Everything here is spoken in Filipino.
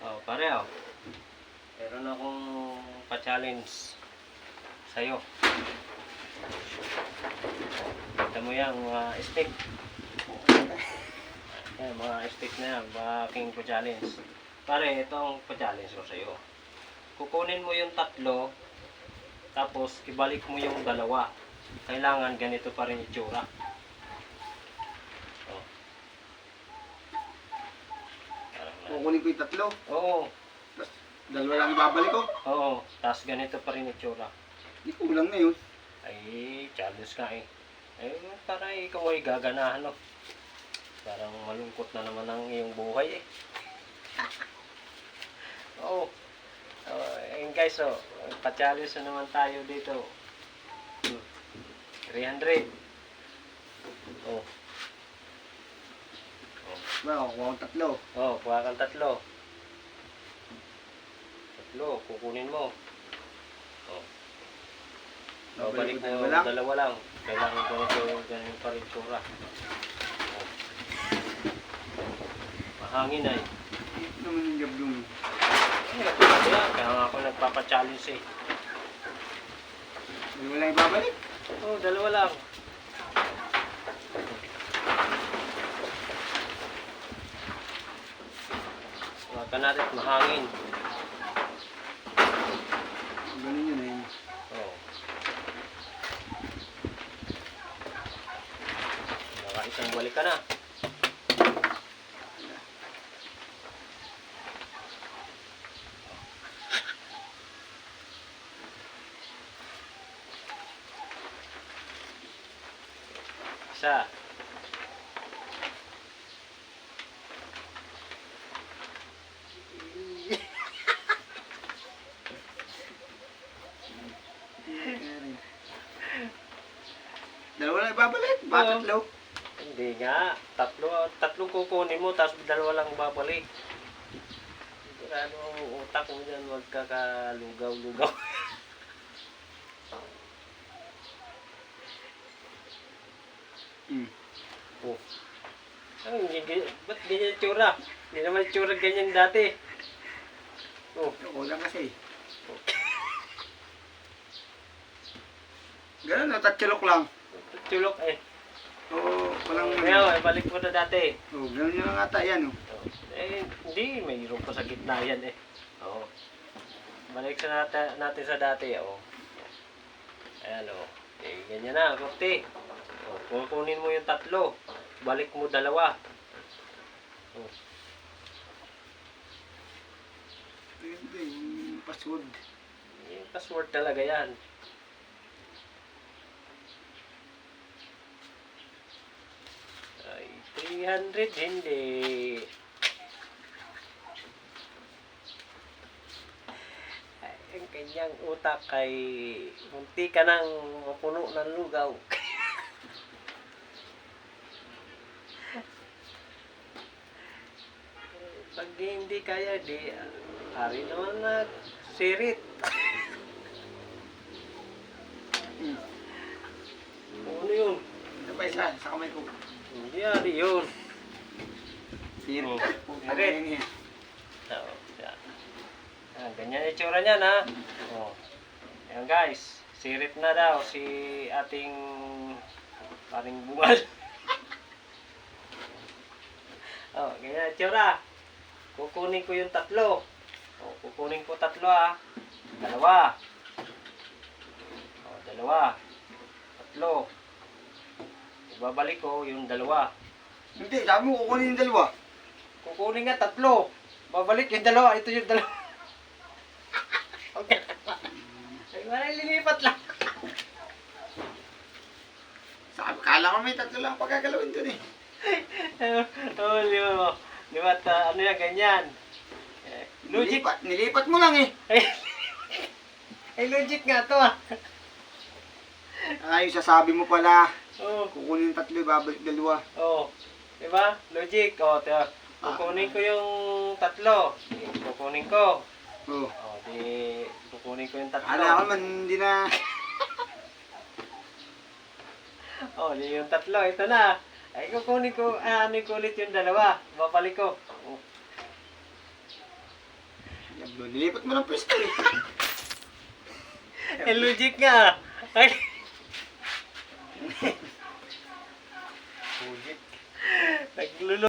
Oh, pare oh. Meron akong pa-challenge sa'yo. Kita mo yan, mga stick. Yan, mga stick na yan, mga king pa-challenge. Pare, ito ang pa-challenge ko sa'yo. Kukunin mo yung tatlo, tapos ibalik mo yung dalawa. Kailangan ganito pa rin itsura. Oh. Kukunin ko yung tatlo. Oo. Tapos dalawa lang ibabalik ko. Oo. Tapos ganito pa rin itsura. Hindi kulang na yun. Ay, challenge ka eh. Eh, para ikaw ay gaganahan, no? Parang malungkot na naman ang iyong buhay eh. Oo. Ayun guys, oh. Pa-challenge na naman tayo dito. 300. Oh. Well, kukuha ko tatlo. Oh, kuha kang tatlo. Tatlo, kukunin mo. Oh. Babalik Balik ko mo, dalawa lang. dalawa lang. Kailangan ganito pa rin tsura. Oh. Mahangin ay. Ito naman yung gablong. Kaya nga ako nagpapa-challenge eh. Dalawa lang ibabalik. Oh, dalawa lang. Huwag natin mahangin. Ganun yun eh. Oh. Nakaisang balik ka na. Isa. Dalawa lang ibabalik. Bakit tatlo? Hindi nga. Tatlo kukunin mo, tapos dalawa lang babalik. Sigurado ang utak mo dyan, huwag kakalugaw-lugaw. Oh. Ba't ganyan tsura? Hindi naman tsura ganyan dati. Oh. Kulang kasi. Ganun na, tatsilok lang. Tsulok eh. Oo, walang Kaya balik mo na dati. Oo, ganun yun lang ata yan. Oh. Eh, hindi. Mayroon pa sa gitna yan eh. Oo. Balik sa natin sa dati. Oo. Ayan o. Eh, ganyan na. Kurti. O, kukunin mo yung tatlo. Balik mo dalawa. O. Ito yung password. Yung password talaga yan. Ay, 300 hindi. Ay, ang kanyang utak ay munti ka nang mapuno ng lugaw. Pag hindi kaya, di hari naman na sirit. Ano yun? Ito pa isa, sa kamay ko. Hindi hari yun. Sirit. Oh, Putang sirit. ina yan. So, yan. Yan, ganyan yung tsura niyan ha. Oh. Ayan guys, sirit na daw si ating paring bungal. Oh, ganyan yung tsura. Kukunin ko yung tatlo. Oh, kukunin ko tatlo ha. Dalawa. Oh, dalawa. Tatlo. Ibabalik ko yung dalawa. Hindi, sabi mo kukunin yung dalawa. Kukunin nga tatlo. Babalik yung dalawa. Ito yung dalawa. Okay. Ay, wala, lilipat lang. Sabi, kala ko may tatlo lang pagkagalawin dun eh. Oh, lima. Liwat, ano yan, ganyan. Logic. Nilipat mo lang eh. Ay, logic nga to ah. Ay, sasabi mo pala. Oo. Kukunin yung tatlo, ibabalik dalawa. Oo. Diba? Logic. O, kukunin ko yung tatlo. Kukunin ko. Oo. O, di, kukunin ko yung tatlo. Hala ako man, hindi na. O, di yung tatlo. Ito na. Ay, kukunin ko, ano ko ulit yung dalawa. Babalik ko. Nilipat mo ng pwesto eh. Eh, logic nga. Ay. Logic. Naglulo.